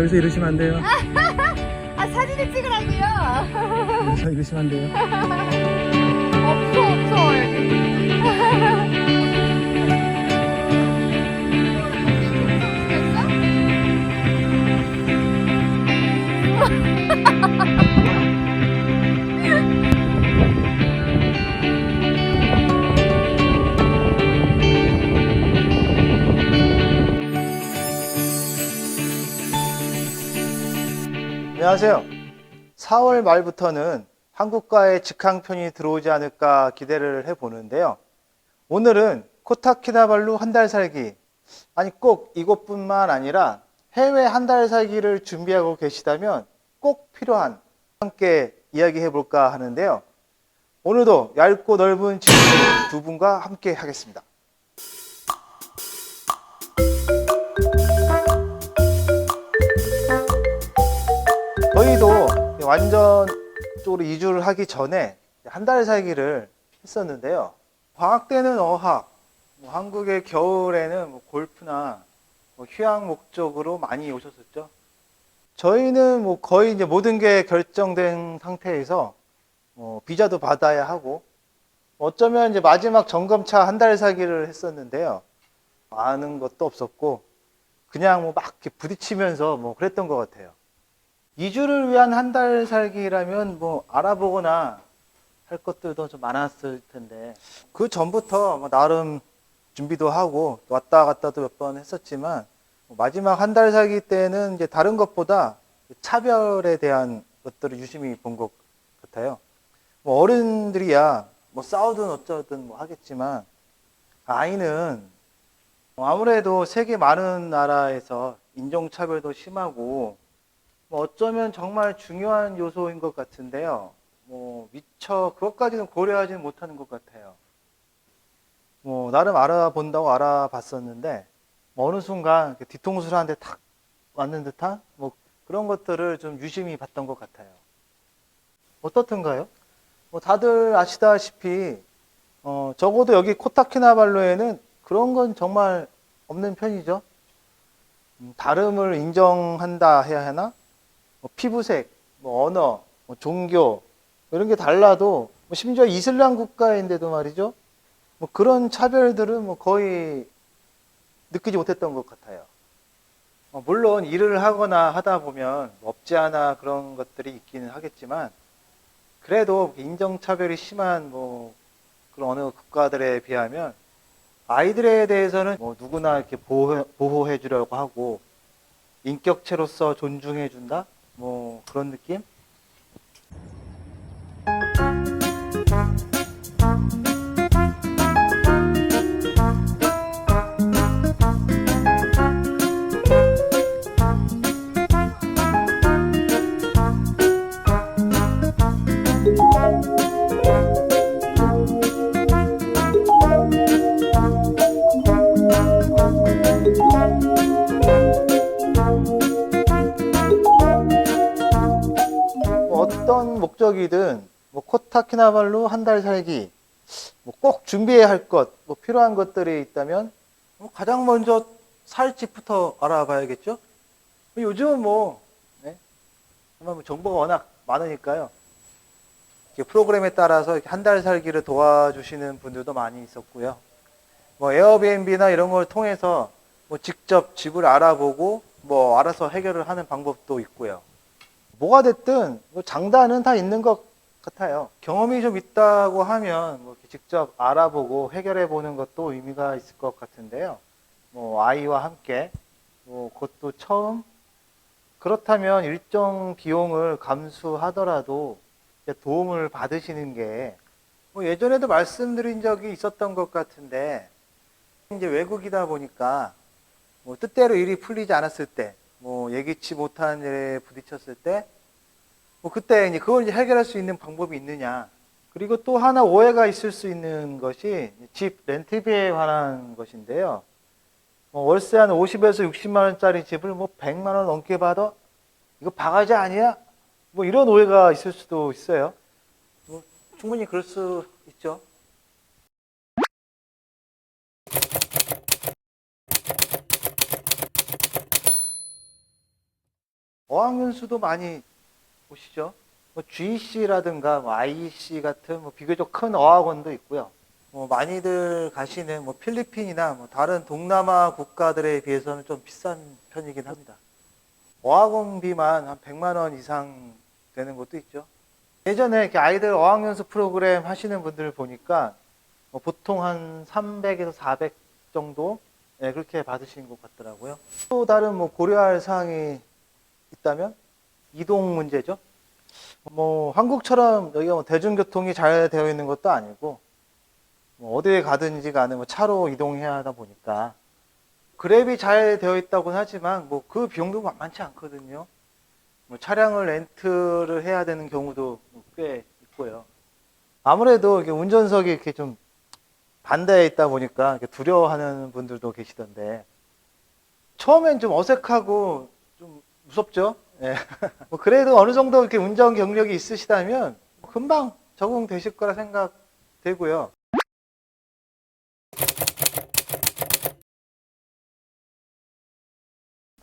여기서 이러시면 안 돼요. 아, 사진을 찍으라고요? 여기서 이러시면 안 돼요. 무서워, 여기. 안녕하세요. 4월 말부터는 한국과의 직항편이 들어오지 않을까 기대를 해보는데요. 오늘은 코타키나발루 한 달 살기, 아니 꼭 이곳뿐만 아니라 해외 한 달 살기를 준비하고 계시다면 꼭 필요한 함께 이야기해 볼까 하는데요. 오늘도 얇고 넓은 질문 두 분과 함께 하겠습니다. 저희도 완전적으로 이주를 하기 전에 한 달 살기를 했었는데요. 방학 때는 어학, 한국의 겨울에는 골프나 휴양 목적으로 많이 오셨었죠. 저희는 거의 이제 모든 게 결정된 상태에서 비자도 받아야 하고 어쩌면 이제 마지막 점검차 한 달 살기를 했었는데요. 아는 것도 없었고 그냥 막 이렇게 부딪히면서 그랬던 것 같아요. 2주를 위한 한 달 살기라면 알아보거나 할 것들도 좀 많았을 텐데 그 전부터 나름 준비도 하고 왔다 갔다도 몇 번 했었지만 마지막 한 달 살기 때는 이제 다른 것보다 차별에 대한 것들을 유심히 본 것 같아요. 어른들이야 싸우든 어쩌든 하겠지만 아이는 아무래도 세계 많은 나라에서 인종차별도 심하고 어쩌면 정말 중요한 요소인 것 같은데요. 미처 그것까지는 고려하지는 못하는 것 같아요. 나름 알아본다고 알아봤었는데 어느 순간 뒤통수를 한 대 탁 맞는 듯한 그런 것들을 좀 유심히 봤던 것 같아요. 어떻던가요? 다들 아시다시피 적어도 여기 코타키나발루에는 그런 건 정말 없는 편이죠. 다름을 인정한다 해야 하나? 피부색, 언어, 종교 이런 게 달라도 심지어 이슬람 국가인데도 말이죠. 그런 차별들은 거의 느끼지 못했던 것 같아요. 물론 일을 하거나 하다 보면 없지 않아 그런 것들이 있기는 하겠지만 그래도 인종차별이 심한 그런 어느 국가들에 비하면 아이들에 대해서는 누구나 이렇게 보호해 주려고 하고 인격체로서 존중해 준다? 그런 느낌? 어떤 목적이든 코타키나발루 한 달 살기 꼭 준비해야 할 것, 필요한 것들이 있다면 가장 먼저 살 집부터 알아봐야겠죠. 요즘은 정말 정보가 워낙 많으니까요. 프로그램에 따라서 한 달 살기를 도와주시는 분들도 많이 있었고요. 에어비앤비나 이런 걸 통해서 직접 집을 알아보고 알아서 해결을 하는 방법도 있고요. 뭐가 됐든 장단은 다 있는 것 같아요. 경험이 좀 있다고 하면 직접 알아보고 해결해 보는 것도 의미가 있을 것 같은데요. 아이와 함께 그것도 처음 그렇다면 일정 비용을 감수하더라도 도움을 받으시는 게 예전에도 말씀드린 적이 있었던 것 같은데 이제 외국이다 보니까 뜻대로 일이 풀리지 않았을 때 예기치 못한 일에 부딪혔을 때 그때 이제 그걸 이제 해결할 수 있는 방법이 있느냐. 그리고 또 하나 오해가 있을 수 있는 것이 집 렌트비에 관한 것인데요. 월세 한 50에서 60만 원짜리 집을 100만 원 넘게 받아? 이거 바가지 아니야? 이런 오해가 있을 수도 있어요. 충분히 그럴 수 있죠. 어학연수도 많이 보시죠. 뭐 GC라든가 뭐 IEC 같은 뭐 비교적 큰 어학원도 있고요. 뭐 많이들 가시는 뭐 필리핀이나 뭐 다른 동남아 국가들에 비해서는 좀 비싼 편이긴 합니다. 어학원비만 한 100만 원 이상 되는 곳도 있죠. 예전에 이렇게 아이들 어학연수 프로그램 하시는 분들을 보니까 뭐 보통 한 300에서 400 정도, 네, 그렇게 받으시는 것 같더라고요. 또 다른 뭐 고려할 사항이 있다면 이동 문제죠. 뭐 한국처럼 여기가 뭐 대중교통이 잘 되어 있는 것도 아니고 뭐 어디에 가든지 간에 뭐 차로 이동해야 하다 보니까 그랩이 잘 되어 있다고는 하지만 뭐 그 비용도 만만치 않거든요. 뭐 차량을 렌트를 해야 되는 경우도 꽤 있고요. 아무래도 이렇게 운전석이 이렇게 좀 반대에 있다 보니까 이렇게 두려워하는 분들도 계시던데 처음엔 좀 어색하고 좀 무섭죠. 예. 뭐 그래도 어느 정도 이렇게 운전 경력이 있으시다면 금방 적응되실 거라 생각되고요.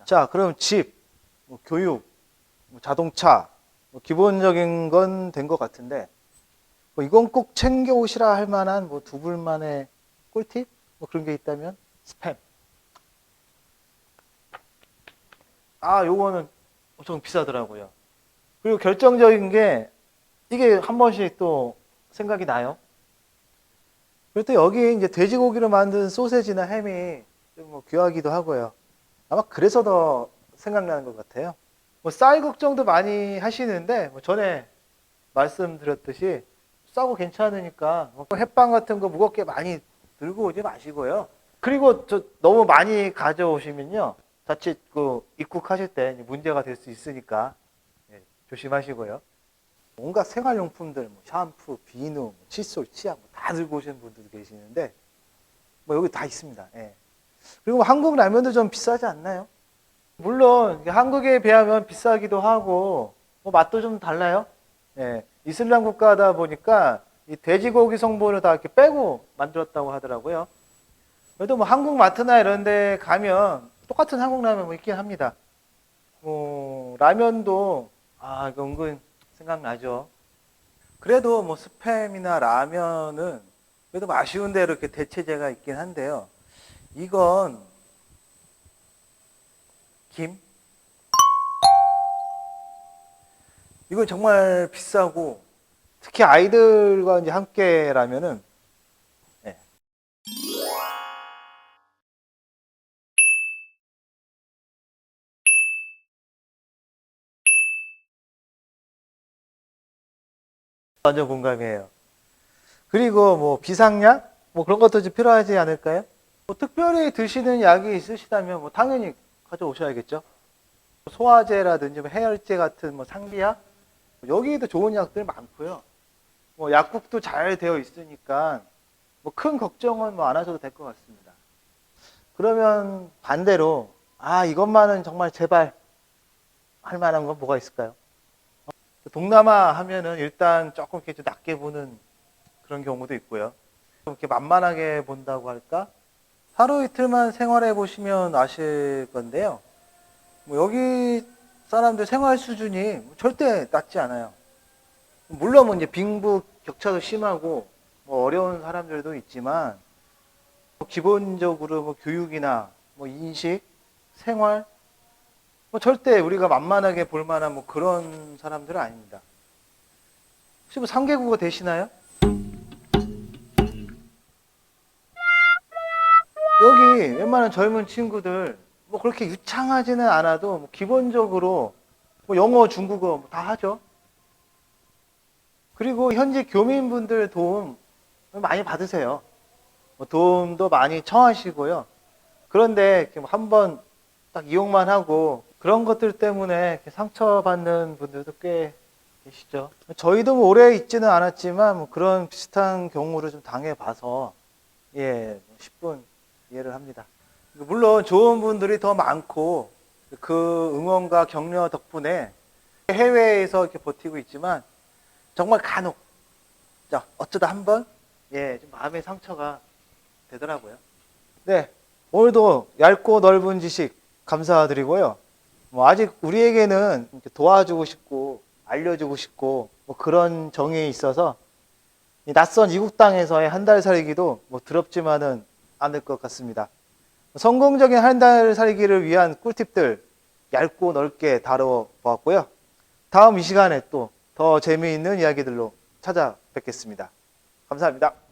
자, 그럼 집, 뭐 교육, 뭐 자동차, 뭐 기본적인 건 된 것 같은데 뭐 이건 꼭 챙겨 오시라 할 만한 뭐 두 분만의 꿀팁? 뭐 그런 게 있다면 스팸. 아, 요거는 엄청 비싸더라고요. 그리고 결정적인 게 이게 한 번씩 또 생각이 나요. 그리고 또 여기 이제 돼지고기로 만든 소세지나 햄이 좀 뭐 귀하기도 하고요. 아마 그래서 더 생각나는 것 같아요. 뭐 쌀 걱정도 많이 하시는데 뭐 전에 말씀드렸듯이 싸고 괜찮으니까 뭐 햇빵 같은 거 무겁게 많이 들고 오지 마시고요. 그리고 저 너무 많이 가져오시면요, 자칫 그 입국하실 때 문제가 될 수 있으니까 예, 조심하시고요. 온갖 생활용품들, 뭐 샴푸, 비누, 뭐 칫솔, 치약 뭐다 들고 오시는 분들도 계시는데 뭐 여기 다 있습니다. 예. 그리고 뭐 한국 라면도 좀 비싸지 않나요? 물론 한국에 비하면 비싸기도 하고 뭐 맛도 좀 달라요. 예. 이슬람 국가다 보니까 이 돼지고기 성분을 다 이렇게 빼고 만들었다고 하더라고요. 그래도 뭐 한국 마트나 이런 데 가면 똑같은 한국 라면 뭐 있긴 합니다. 뭐 라면도 이거 은근 생각나죠. 그래도 뭐 스팸이나 라면은 그래도 뭐 아쉬운 대로 이렇게 대체제가 있긴 한데요. 이건 김? 이건 정말 비싸고 특히 아이들과 이제 함께라면은 예. 완전 공감이에요. 그리고 뭐 비상약 뭐 그런 것도 좀 필요하지 않을까요? 뭐 특별히 드시는 약이 있으시다면 뭐 당연히 가져오셔야겠죠. 소화제라든지 뭐 해열제 같은 뭐 상비약 여기도 좋은 약들 많고요. 뭐 약국도 잘 되어 있으니까 뭐 큰 걱정은 뭐 안 하셔도 될 것 같습니다. 그러면 반대로 이것만은 정말 제발 할 만한 건 뭐가 있을까요? 동남아 하면은 일단 조금 이렇게 좀 낮게 보는 그런 경우도 있고요. 좀 이렇게 만만하게 본다고 할까? 하루 이틀만 생활해 보시면 아실 건데요. 뭐 여기 사람들 생활 수준이 절대 낮지 않아요. 물론 뭐 이제 빈부 격차도 심하고 뭐 어려운 사람들도 있지만 뭐 기본적으로 뭐 교육이나 뭐 인식, 생활 뭐 절대 우리가 만만하게 볼 만한 뭐 그런 사람들은 아닙니다. 혹시 뭐 3개국어 되시나요? 여기 웬만한 젊은 친구들 뭐 그렇게 유창하지는 않아도 뭐 기본적으로 뭐 영어, 중국어 뭐다 하죠. 그리고 현지 교민분들 도움 많이 받으세요. 뭐 도움도 많이 청하시고요. 그런데 이렇게 뭐 한번 딱 이용만 하고 그런 것들 때문에 이렇게 상처받는 분들도 꽤 계시죠. 저희도 뭐 오래 있지는 않았지만 뭐 그런 비슷한 경우를 좀 당해봐서 예, 10분 이해를 합니다. 물론 좋은 분들이 더 많고 그 응원과 격려 덕분에 해외에서 이렇게 버티고 있지만 정말 간혹 자 어쩌다 한번 예, 좀 마음의 상처가 되더라고요. 네, 오늘도 얇고 넓은 지식 감사드리고요. 뭐 아직 우리에게는 이렇게 도와주고 싶고 알려주고 싶고 뭐 그런 정이 있어서 이 낯선 이국 땅에서의 한 달 살기도 뭐 더럽지만은 않을 것 같습니다. 성공적인 한 달 살기를 위한 꿀팁들 얇고 넓게 다뤄보았고요. 다음 이 시간에 또 더 재미있는 이야기들로 찾아뵙겠습니다. 감사합니다.